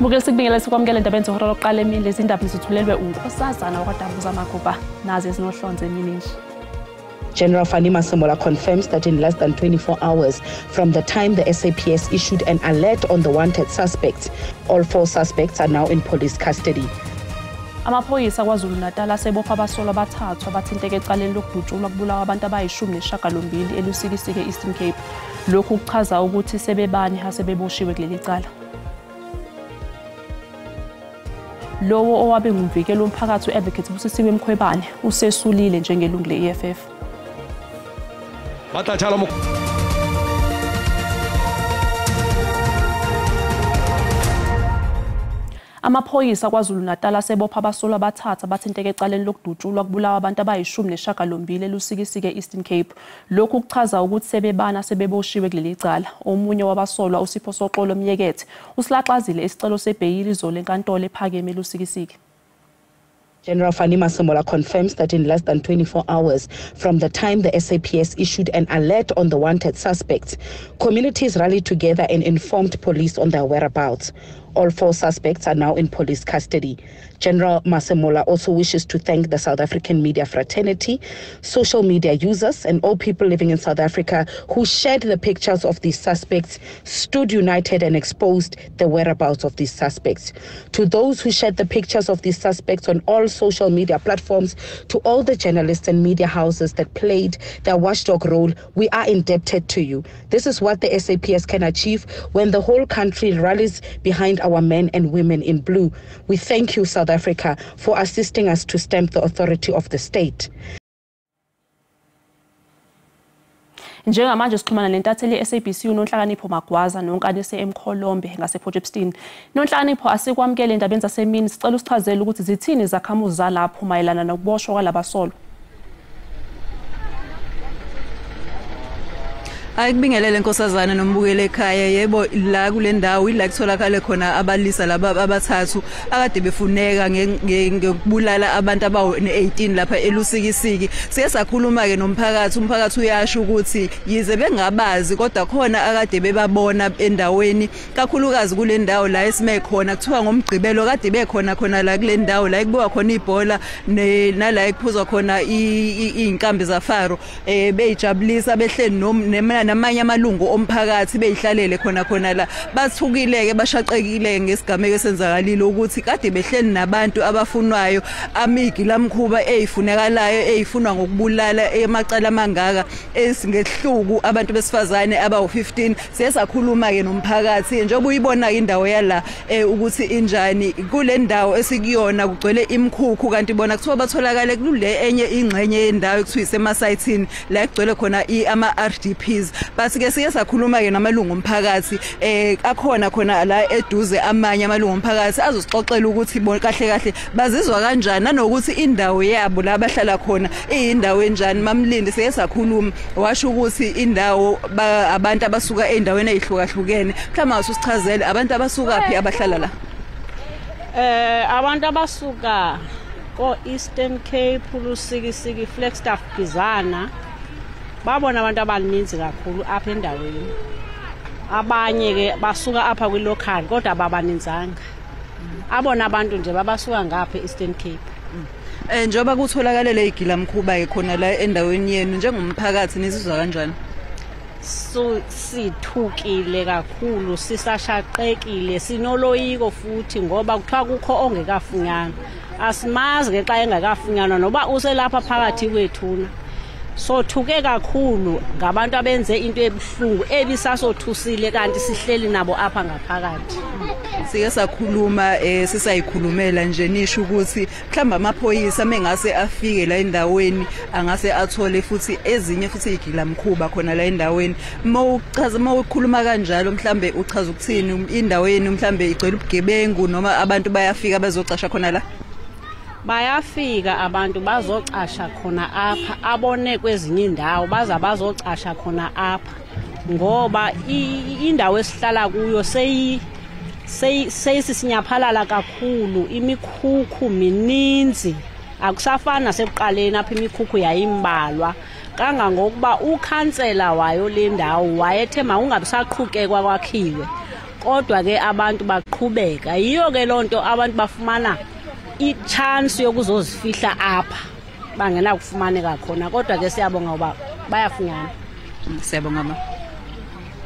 Sibukele sikubingelela sikwamukela endabeni zohora lokuqala emini lezi ndaba zithulelwe unkosazana wakwaDabuza Maguba nazi ezinohlonze emini nje. General Fani Masemola confirms that in less than 24 hours from the time the SABC issued an alert on the wanted suspects, all 4 suspects are now in police custody. Amaphoyisa kwaZulu Natal asebopha abasolwa abathathu abathinteke ecaleni lokudutshulwa kubulawa abantu abayi-18 elusikisike Eastern Cape. Lokhu kuchaza ukuthi sebebani asebeboshiwe kuleli cala. Lowo owabe ngumvikeli womphakathi uAdvocate Busisiwe Mkhwebane usesulile njengelungu le-EFF. Amaphoyisa kwaZulu Natal asebopha abasolwa abathathu abathinteke ecaleni lokudutshulwa kubulawa abantu abayi-18 elusikisike Eastern Cape. Lokhu kuchaza ukuthi sebebana sebeboshiwe kuleli cala. Omunye wabasolwa uSipho Soxolo Mnyekethe usilaxazile isicelo sebheyili izolo enkantolo ephakeme elusikisike. General Fani Masemola confirms that in less than 24 hours from the time the SABC issued an alert on the wanted suspects, communities rallied together and informed police on their whereabouts. All 4 suspects are now in police custody. General Masemola also wishes to thank the South African media fraternity, social media users, and all people living in South Africa who shared the pictures of these suspects, stood united and exposed the whereabouts of these suspects. To those who shared the pictures of these suspects on all social media platforms, to all the journalists and media houses that played their watchdog role, we are indebted to you. This is what the SABC can achieve when the whole country rallies behind our men and women in blue. We thank you, South Africa, for assisting us to stamp the authority of the state. Njengamanje sixhumana nentatheli SABC uNonhlakanipho Magwaza nonkanise eMkholombe ngasePortshepstone. Nonhlakanipho asikwamukele endabeni zasemini sicela usichazele ukuthi zithini izakhamuzi zalapho mayelana nokuboshwa kwalabasolwa. Ayikubingelele nkosazana nombukele ekhaya yebo la kule ndawo ila kutholakala khona abalisa laba abathathu akade befuneka ngokubulala abantu abawu-18 lapha elusikisiki. Siye sakhuluma ke umphakathi uyasho ukuthi yize bengabazi kodwa khona akade bebabona endaweni kakhulukazi kule ndawo la esime khona kuthiwa ngomgcibelo kade bekhona la kule ndawo la ekubuka khona ibhola nala ekuphuzwa khona inkambi zafaro beyijabulisa behleli namanye amalungu omphakathi beyihlalele khona la bathukile ke bashaqekile ngesigameko esenzakalile ukuthi kade behleli nabantu abafunwayo amigi lamkhuba ezifunekalayo ezifunwa ngokubulala emacala mangaka esingehluku abantu besifazane abawu-15. Siyasakhuluma ke nomphakathi njengoba uyibona indawo yala ukuthi injani kule ndawo esikuyona kugcwele imkhukhu kanti bona kuthiwa batholakale kule enye ingxenye yendawo ekuthiwa isemasayithini la kugcwele khona ama-RDPs. Basi ke siye sakhuluma ke namalungu omphakathi akhona khona la eduze amanye amalungu omphakathi azosixoxela ukuthi kahle bazizwa kanjani nanokuthi indawo yabo la bahlala khona iyindawo enjani. Mamlindi siye sakhuluma washo ukuthi indawo abantu abasuka endaweni ezihlukahlukene mhlawumbe usichazele abantu abasuka phi abahlala la. Abantu abasuka ko Eastern Cape lusikisiki Flagstaff Bizana babona abantu abaninzi kakhulu apha endaweni. Abanye ke basuka apha kwi-local kodwa ababaninzanga. Abona abantu nje babasuka ngapha eAstern Cape. Njengoba kutholakala le igilamkhuba ke khona la endaweni yenu njengomphakathi nisizwa kanjani? Sithukile kakhulu, sisashaqekile, sinoloyiko futhi ngoba kuthiwa kukho ongekafunyanwa. Asimazi ke xa engakafunyanwa noba uselapha phakathi kwethuna. Sothuke kakhulu ngabantu abenze into ebuhlungu ebisasothusile kanti sihleli nabo apha ngaphakathi. Sike sakhuluma sisayikhulumela nje nisho ukuthi mhlamba amaphoyisa mengase afike la endaweni angase athole futhi ezinye futhi igilamkhuba khona la endaweni. Mawukhuluma kanjalo mhlambe uchaza ukuthini indaweni mhlambe igcwele ubugebengu noma abantu bayafika bazocasha khona la? Bayafika abantu bazocasha khona apha abone kwezinye indawo bazocasha khona apha ngoba indawo esihlala kuyo seyisinyaphalala kakhulu, imikhukhu mininzi akusafana nasekuqaleni apha imikhukhu yayimbalwa kangangokuba ukhansela wayo le ndawo wayethe mawungabisaqhubekwa kwakhiwe kodwa ke abantu baqhubeka. Yiyo ke lonto abantu bafumana i-chance yokuzozifihla apha bangena kufumaneka khona, kodwa ke siyabonga uba bayafunyana. Siyabonga ma.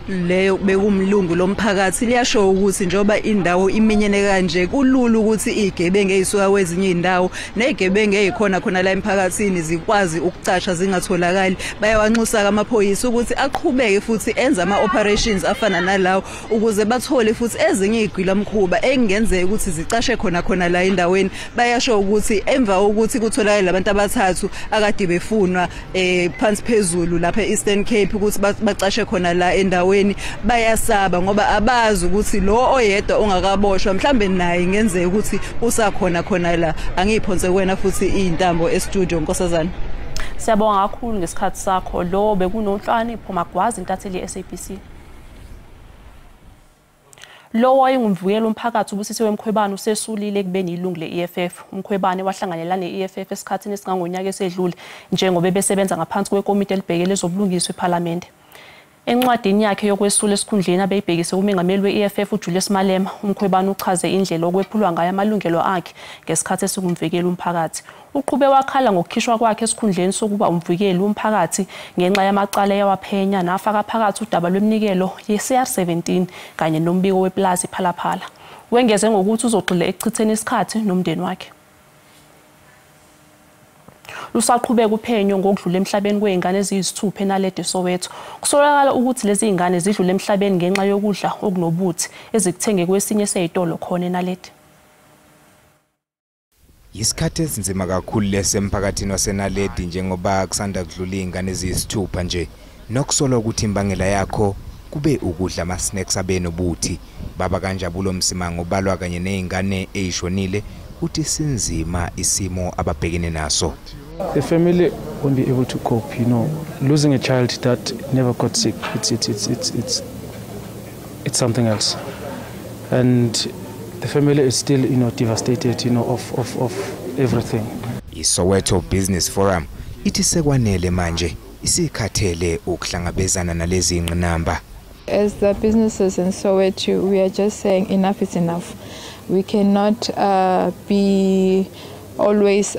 Leyo bekumlungu lomphakathi liyasho ukuthi njoba indawo iminyene kanje kulula ukuthi igebengu ezisuka kwezinye indawo nezigebengu ezikhona khona la emphakathini zikwazi ukucasha zingatholakali. Bayawanxusa amaphoyisa ukuthi aqhubeke futhi enza ama-operations afana nalawo ukuze bathole futhi ezinye izigwilamkhuba engenzeka ukuthi zicashe khona la endaweni. Bayasho ukuthi emva ukuthi kutholakala labantu abathathu akade befunwa phansi phezulu lapha e-Eastern Cape ukuthi bacashe khona la endaweni, bayasaba ngoba abazi ukuthi lo oyedwa ongakaboshwa mhlambe naye ngenzeka ukuthi usakhona la. Angiphonse kuwena futhi izintambo e-studio Nkosazana. Siyabonga kakhulu ngesikhathi sakho. Lo bekunonhlonipho Magwazi intatheli ye-SABC. Lo wayengumvukeli umphakathi uBusisiwe Mkhwebane usesulile kubeni ilungu le-EFF. Mkhwebane wahlanganyela ne-EFF esikhathini esingangonyaka esedlule njengoba besebenza ngaphansi kwekomiti elibhekele ezobulungiswa ePhalamende. Encwadini yakhe yokwesula esikhundleni abeyibhekise umengameli we-EFF uJulius Malema, uMkhwebane uchaze indlela okwephulwa ngayo amalungelo akhe ngesikhathi esingumvukeli umphakathi. Uqhube wakhala ngokukhishwa kwakhe esikhundleni sokuba umvukeli umphakathi ngenxa yamacala yawaphenya nafaka phakathi udaba lweminikelo ye-CR17 kanye nombiko weplazi Phalaphala. Wengeze ngokuthi uzogxile ekuchitheni isikhathi nomndeni wakhe. Lusaqhubeka uphenyo ngokudlula emhlabeni kweingane eziyisithupha eNaledi Soweto. Kusolakala ukuthi lezi ingane zidlule emhlabeni ngenxa yokudla okunobuthi ezikuthenge kwesinye sezitolo khona eNaledi. Isikhathi esinzima kakhulu lesemphakathini waseNaledi njengoba kusanda kudlula ingane eziyisithupha nje. Nokusolwa ukuthi imbangela yakho kube ukudla ama-snacks abenobuthi. Baba Kanjabulo Msimango balwa kanye neingane ezishonile uthi sinzima isimo ababhekene naso. The family won't be able to cope, losing a child that never got sick. It's something else, and the family is still, devastated, of everything. ISoweto Business Forum ithi sekwanele manje isikhathele ukuhlangabezana nalezi ingqinamba. As the businesses in Soweto, we are just saying enough is enough. We cannot be always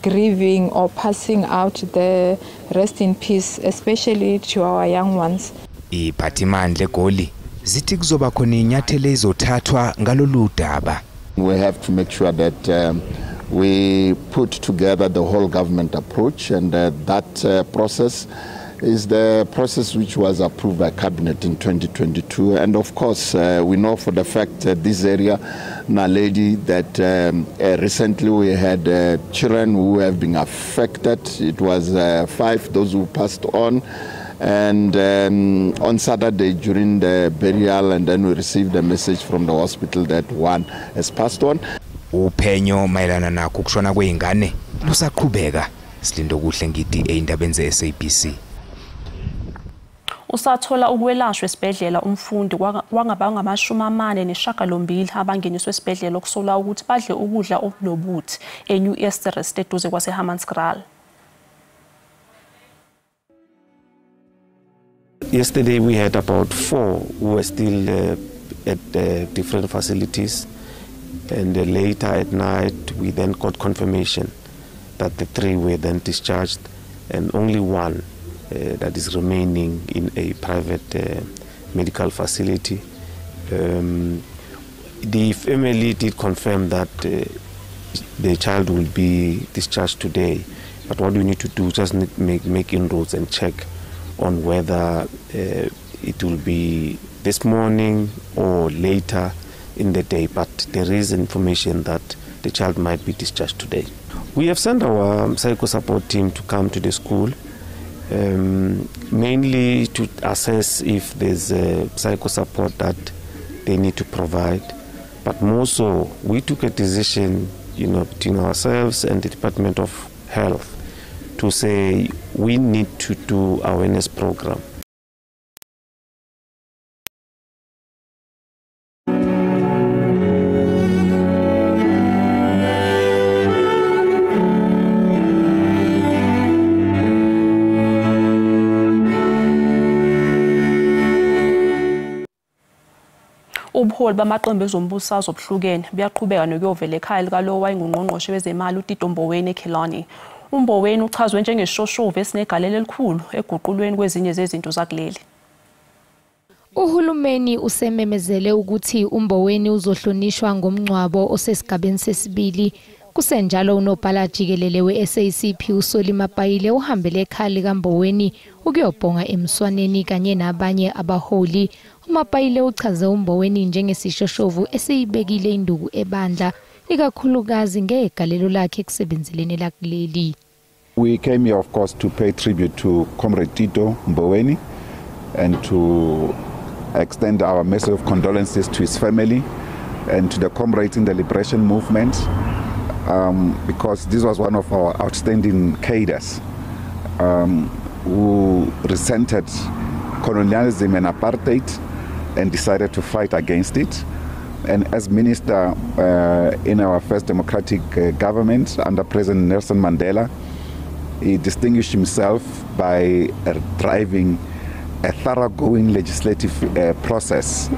grieving or passing out the rest in peace, especially to our young ones. Iphathimandla eGoli zithi kuzoba khona inyathelo ezothathwa ngalolu daba. We have to make sure that we put together the whole government approach, and that process is the process which was approved by Cabinet in 2022. And of course, we know for the fact that this area, Naledi, that recently we had children who have been affected. It was 5, those who passed on. And on Saturday during the burial, and then we received a message from the hospital that 1 has passed on. Uphenyo mayelana nakho kushona kweingane lusaqhubeka. Silindo kuhle ngidi eindabeni ze-SABC. Usathola ukwelashwa esibhedlela umfundi wangabanga ama-48 abangeniswe esibhedlela okusolwa ukuthi badle ukudla okunobuthi eNew East eduze kwaseHammanskraal. Yesterday we had about 4 who were still at different facilities, and later at night we then got confirmation that the 3 were then discharged, and only 1 that is remaining in a private medical facility. The family did confirm that the child will be discharged today, but what we need to do is just make inroads and check on whether it will be this morning or later in the day, but there is information that the child might be discharged today. We have sent our psycho support team to come to the school, mainly to assess if there's psycho support that they need to provide, but more so we took a decision, between ourselves and the Department of Health to say we need to do awareness program. ubuholi bamaqembu ezombusazwe obuhlukene buyaqhubeka nokuyovela ekhaya likalowo wayengungqongqoshe wezemali uTito Mboweni eKhelani. uMboweni uchazwe njengeshoshovu esinegalelo elikhulu eguqulweni kwezinye zezinto zakuleli. Uhulumeni usememezele ukuthi uMboweni uzohlonishwa ngomncwabo osesigabeni sesibili. Kusenjalo unobhala jikelele we-SABC uSoli Mapayile uhambele ekhaya likaMboweni ukuyobhonga emswaneni kanye nabanye abaholi. uMapayile uchaze uMboweni njengesishoshovu esiyibekile induku ebandla ikakhulukazi ngegalelo lakhe kusebenzeleni lakuleli. We came here of course to pay tribute to Comrade Tito Mboweni and to extend our message of condolences to his family and to the comrades in the liberation movement. Because this was one of our outstanding cadres who resented colonialism and apartheid and decided to fight against it. And as minister in our first democratic government under President Nelson Mandela, he distinguished himself by driving a thoroughgoing legislative process.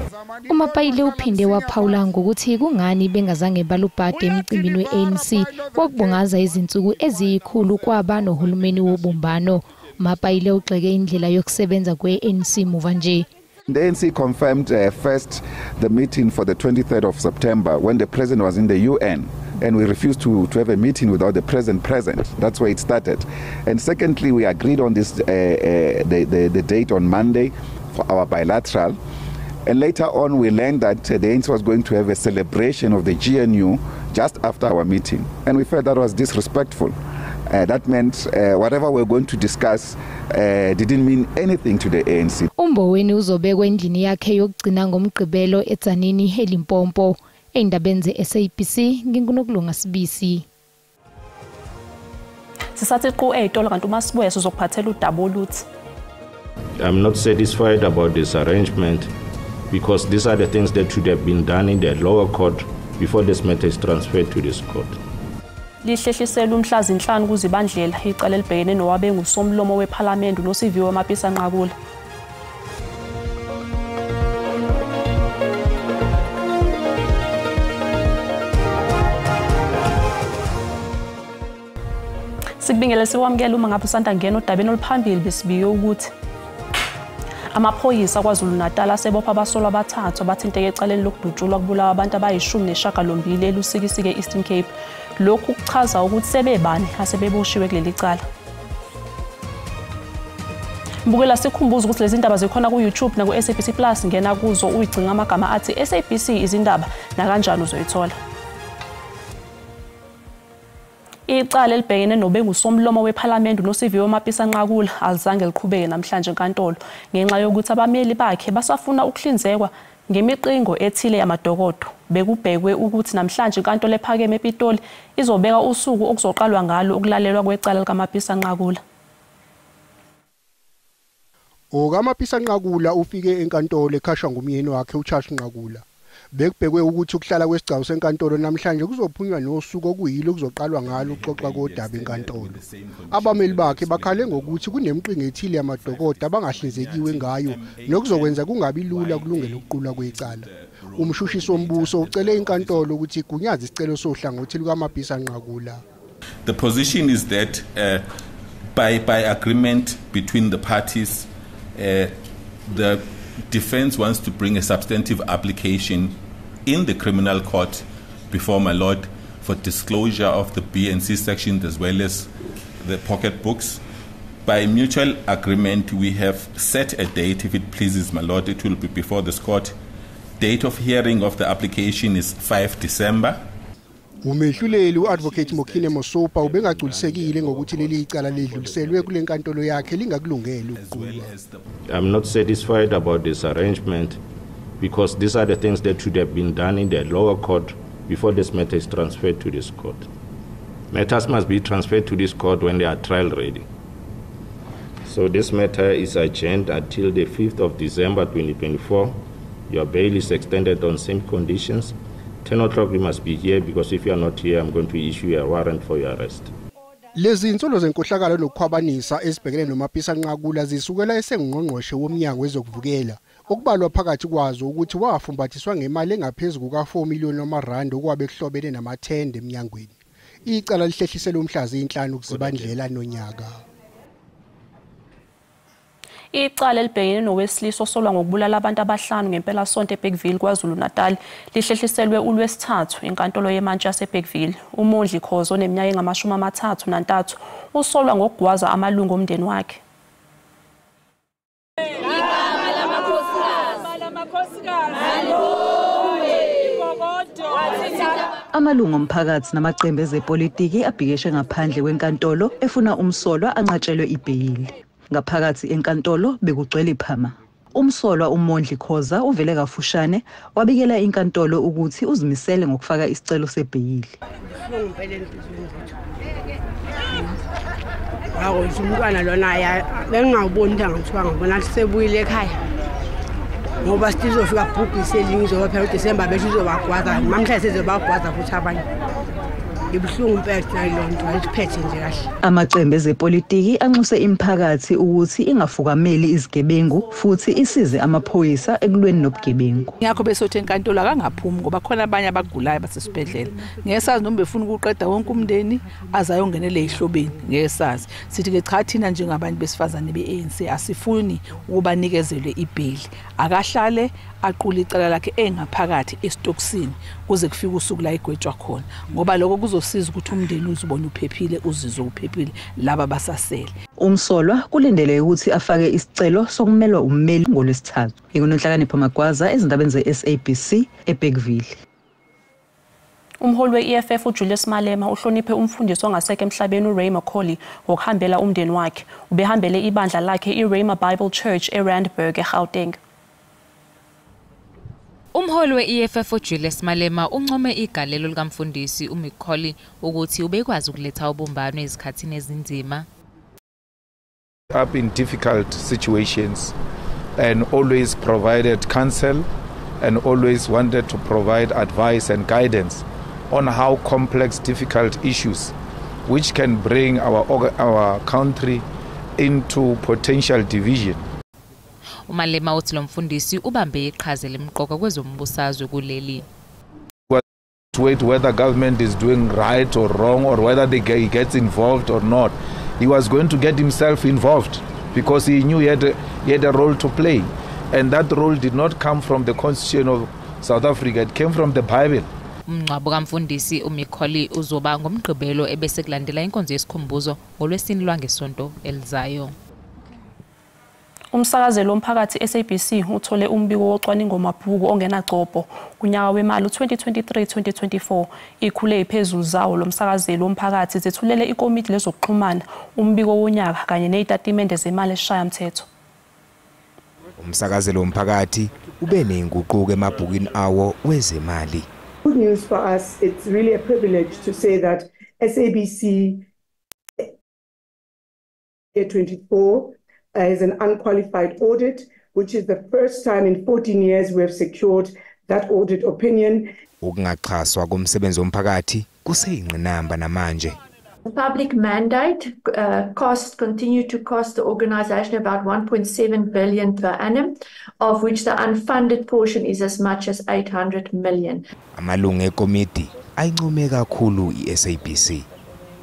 uMapayile uphinde waphawula ngokuthi kungani bengazange balubhade emcimbini we-ANC wokubungaza izinsuku eziyikhulu kwaba nohulumeni wobumbano. uMapayile ugxeke indlela yokusebenza kwe-ANC muva nje. The ANC confirmed first the meeting for the 23rd of September when the president was in the UN, and we refused to have a meeting without the president present. That's where it started. And secondly, we agreed on this the date on Monday for our bilateral. And later on, we learned that the ANC was going to have a celebration of the GNU just after our meeting. And we felt that was disrespectful. That meant whatever we're going to discuss didn't mean anything to the ANC. uMboweni uzobekwa endlini yakhe yokugcina ngomgqibelo eTzanini eLimpopo. Endabeni ze-SABC ngingunokulunga Sibisi. Sisathi qhu ey'tolo kanti uma sibuye sizokuphathela udaba oluthi. I'm not satisfied about this arrangement because these are the things that should have been done in the lower court before this matter is transferred to this court. Lihlehlisela umhla zinhlanu kuzibandlela icala elibhekene nowabe ngusomlomo wePhalamende noSiviwe Mapisa Nqakula. Sikubingele siwamukela uma ngabe usanda ngena odabeni oluphambili besibiye ukuthi amaphoyisa kwaZulu Natal asebopha abasolwa abathathu abathinteke ecaleni lokudutshulwa kubulawa abantu abayi-18 elusikisike Eastern Cape. Lokhu kuchaza ukuthi sebebani asebeboshiwe kuleli cala. Mbukela sikhumbuza ukuthi lezi ndaba zikhona ku-YouTube naku-SABC Plus, ngena kuzo uyigcinga amagama athi SABC Izindaba nakanjani uzoyithola. Icala elibhekene nobengusomlomo wePhalamende noSiviwe Mapisa Nqakula alizange liqhubeke namhlanje enkantolo ngenxa yokuthi abameli bakhe basafuna ukuhlinzekwa ngemiqingo ethile yamadokodo. Bekubhekwe ukuthi namhlanje inkantolo ephakeme ePitoli izobeka usuku okuzoqalwa ngalo ukulalelwa kwecala likaMapisa Nqakula. OkaMapisa Nqakula ufike enkantolo ekhashwa ngumyeni wakhe uCharles Nqakula. Bekubhekwe ukuthi ukuhlala kwesigcawu senkantolo namhlanje kuzophunywa nosuku okuyilo kuzoqalwa ngalo uxoxa kodaba enkantolo. Abameli bakhe bakhale ngokuthi kunemiqingo ethile yamadokodo abangahlinzekiwe ngayo nokuzokwenza kungabi lula kulungela ukuqulwa kwecala. Umshushisi wombuso ucele inkantolo ukuthi igunyaze isicelo sohlangothi lukaMapisa Nqakula. The position is that by agreement between the parties, the defense wants to bring a substantive application in the criminal court before my lord for disclosure of the B and C sections as well as the pocket books. By mutual agreement, we have set a date. If it pleases my lord, it will be before this court. Date of hearing of the application is 5 December. Umehluleli uadvocate Mokhine Mosopa ubengagculisekile ngokuthi leli icala ledluliselwe kule nkantolo yakhe lingakulungela ukuqulwa. I'm not satisfied about this arrangement because these are the things that should have been done in the lower court before this matter is transferred to this court. Matters must be transferred to this court when they are trial ready. So this matter is adjourned until the 5th of December 2024. Your bail is extended on same conditions. 10 o'clock you must be here because if you are not here, I'm going to issue a warrant for your arrest. Lezi insolo zenkohlakalo nokukhwabanisa ezibhekene nomapisa nqakula zisukela esengqongqoshe womnyango wezokuvukela okubalwa phakathi kwazo ukuthi wafumbathiswa ngemali engaphezulu kuka4 million wamarandi okwabe kuhlobene namathende eminyangweni. Icala lihlehlisele umhlazi 5 kuzibandlela nonyaka. Icala elibhekene nowesilisa osolwa ngokubulala abantu abahlanu ngempela sonto eBergville kwaZulu Natal lihlehliselwe uLwesithathu enkantolo yemantshi yaseBergville. Umondli Khoza oneminyaka engama-33 usolwa ngokugwaza amalungu omndeni wakhe. Amalungu omphakathi namaqembu ezepolitiki abhikeshe ngaphandle kwenkantolo efuna umsolwa anqatshelwe ibheyili. Ngaphakathi enkantolo bekugcwele iphama. Umsolwa uMondli Khoza uvele kafushane wabikela inkantolo ukuthi uzimisele ngokufaka isicelo sebheyili. Hawo umntwana lona bengingawuboni ukuthi angithiwa ngibona sebuyile ekhaya. Ngoba sizofika bhubhise elinye izophela uDisemba bese izobagwaza namhla sezobagwaza futhi abanye. Ngibhlungu impela lonto ayiphethe nje kahle. Amaqembu ezepolitiki anxuse imiphakathi ukuthi ingafukameli izigebengu futhi isize amaphoyisa ekulweni nobugebengu. Ngakho besothi enkantolo akangaphumi ngoba khona abanye abagulayo basesibhedlela. Ngesazi noma befuna ukuqeda wonke umndeni azayongenele ezihlobeni ngesazi. Sithi ke cha thina njengabantu besifazane beANC asifuni ukubanikezelwe ibheli. Akahlale aqula icala lakhe engaphakathi esitokisini kuze kufike usuku la igwetshwa khona ngoba lokho kuzosiza ukuthi umndeni uzibone uphephile uzizwe uphephile laba basasele. Umsolwa kulindeleke ukuthi afake isicelo sokumelwa ummeli ngoLwesithathu. Nginonhlakanipho Magwaza ezindabeni zeSABC eBergville. Umholi we-EFF uJulius Malema uhloniphe umfundisi ongasekho emhlabeni uRay Macaulay ngokuhambela umndeni wakhe. Ubehambele ibandla lakhe iRhema Bible Church eRandburg eGauteng. Umholi we-EFF uJulius Malema uncome igalelo likamfundisi uMacaulay ukuthi ubekwazi ukuletha ubumbano ezikhathini ezinzima. Up in difficult situations and always provided counsel and always wanted to provide advice and guidance on how complex, difficult issues which can bring our country into potential division. Umalema uthi lo mfundisi ubambe iqhaza lemqoka kwezombusazwe kuleli. Wait whether government is doing right or wrong or whether he gets involved or not. He was going to get himself involved because he knew he had a role to play. And that role did not come from the Constitution of South Africa, it came from the Bible. Umngcwabo kaMfundisi uMacaulay uzoba ngomgqibelo ebese kulandela inkonzo yesikhumbuzo ngoLwesine lwangesonto elizayo. Umsakazelo womphakathi SABC uthole umbiko wocwaningo mabhuku ongenagcobho kunyaka wemali 2023-2024. Ikhule iphezulu zawo lomsakazelo womphakathi zethulele ikomiti lezokuxhumana umbiko wonyaka kanye nezitatimende zemali eshayamthetho. Umsakazelo womphakathi ube nezinguquko emabhukini awo wezemali. Good news for us. It's really a privilege to say that SABC 24 is an unqualified audit, which is the first time in 14 years we have secured that audit opinion. Ukungaxhaswa komsebenzi womphakathi kuseyingqinamba namanje. The public mandate continue to cost the organisation about 1.7 billion per annum, of which the unfunded portion is as much as 800 million. Amalungu ekomiti ayincome kakhulu iSABC.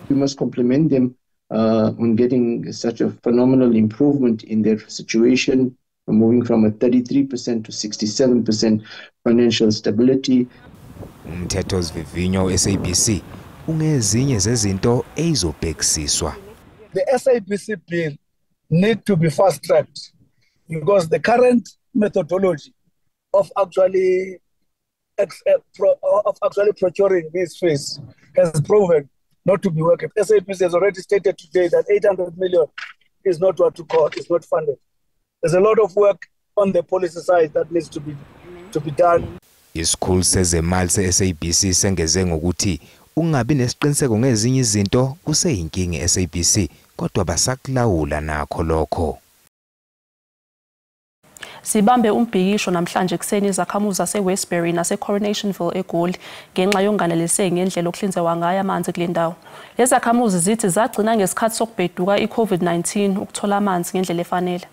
We must compliment them on getting such a phenomenal improvement in their situation, moving from a 33% to 67% financial stability. Umthetho sivivinyo SABC ungezinye zezinto ezobhekisiswa. The SABC bill need to be fast-tracked because the current methodology of actually procuring these fees has proven not to be working. SABC has already stated today that 800 million is not what to call, is not funded. There's a lot of work on the policy side that needs to be done. Isikhulu sezemali se-SABC sengeze ngokuthi ungabi nesiqiniseko ngezinye izinto kuseyinkinga eSABC kodwa basakulawula nakho lokho. Sibambe umbhikisho namhlanje ekseni izakhamuzi zase-Westbury nase-Coronationville eGoli ngenxa yonganeliseki ngendlela okuhlinzekwa ngayo amanzi kule ndawo. Lezi zakhamuzi zithi zagcina ngesikhathi sokubheduka i-COVID-19 ukuthola amanzi ngendlela efanele.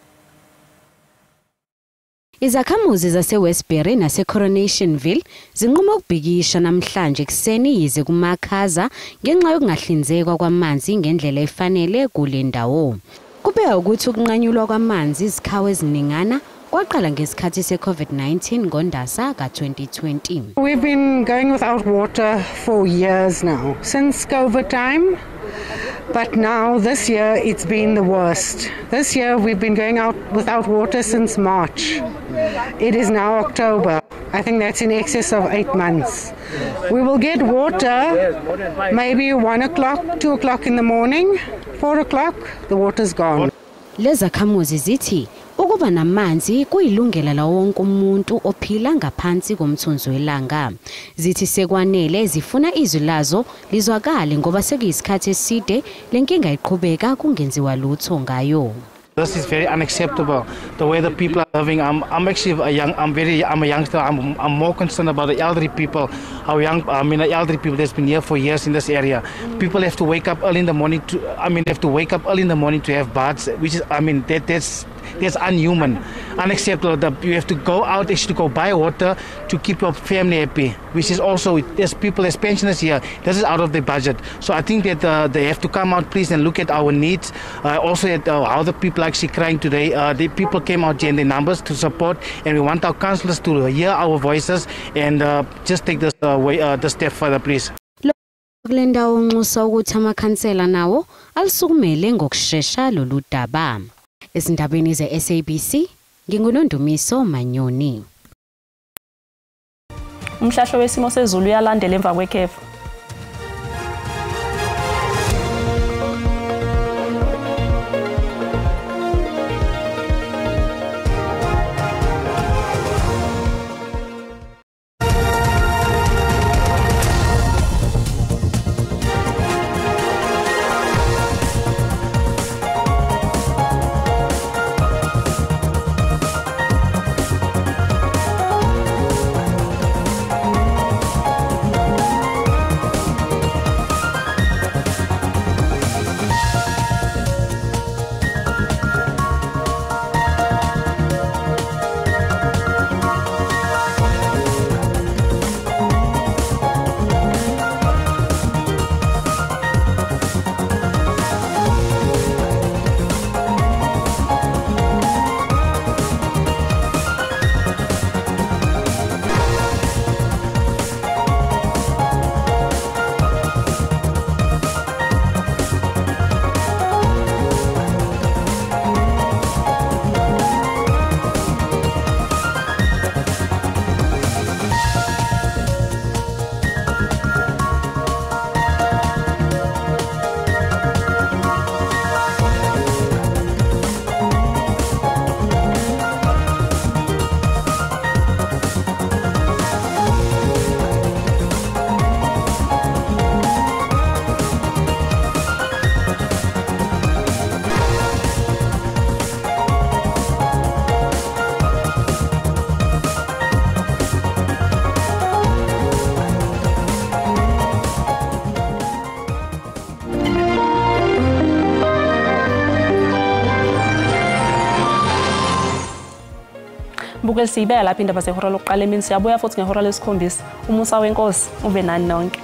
Izakhamuzi zase-Westbury nase-Coronationville zinquma ukubhikisha namhlanje ekseni yize kumakhaza ngenxa yokungahlinzekwa kwamanzi ngendlela efanele kule ndawo. Kubeka ukuthi ukunqanyulwa kwamanzi izikhawu eziningana kwaqala ngesikhathi se-COVID-19 ngoNdasa ka-2020. We've been going without water for years now, since COVID time. But now this year it's been the worst. This year we've been going out without water since March. It is now October. I think that's in excess of 8 months. We will get water maybe 1 o'clock, 2 o'clock in the morning, 4 o'clock, the water's gone. Lezi zakhamuzi zithi ukuba namanzi kuyilungela la wonke umuntu ophila ngaphansi komthunzi welanga. Zithi sekwanele zifuna izwi lazo lizwakale ngoba sekuyisikhathi eside lenkinga iqhubeka kungenziwa lutho ngayo. This is very unacceptable. The way the people are living. I'm actually I'm a youngster. I'm more concerned about the elderly people. The elderly people that's been here for years in this area. People have to wake up early in the morning to have baths, which is that's unhuman, unacceptable. You have to go out actually to go buy water to keep your family happy, which is also, there's pensioners here, this is out of the budget. So I think that they have to come out please and look at our needs, also at how the people are actually crying today. The people came out here in the numbers to support, and we want our councillors to hear our voices and just take this the step further please. Kule ndawo unxusa ukuthi amakhansela nawo alisukumele ngokushesha lolu daba. Izindabeni ze-SABC ngingunondumiso Manyoni. Umhlahlo wesimo sezulu uyalandela emva kwekhefu. Bukele sibeka lapha indaba zehora lokuqala emini siyabuya futhi ngehora lesikhombisa. Umusa wenkosi ube nani nonke.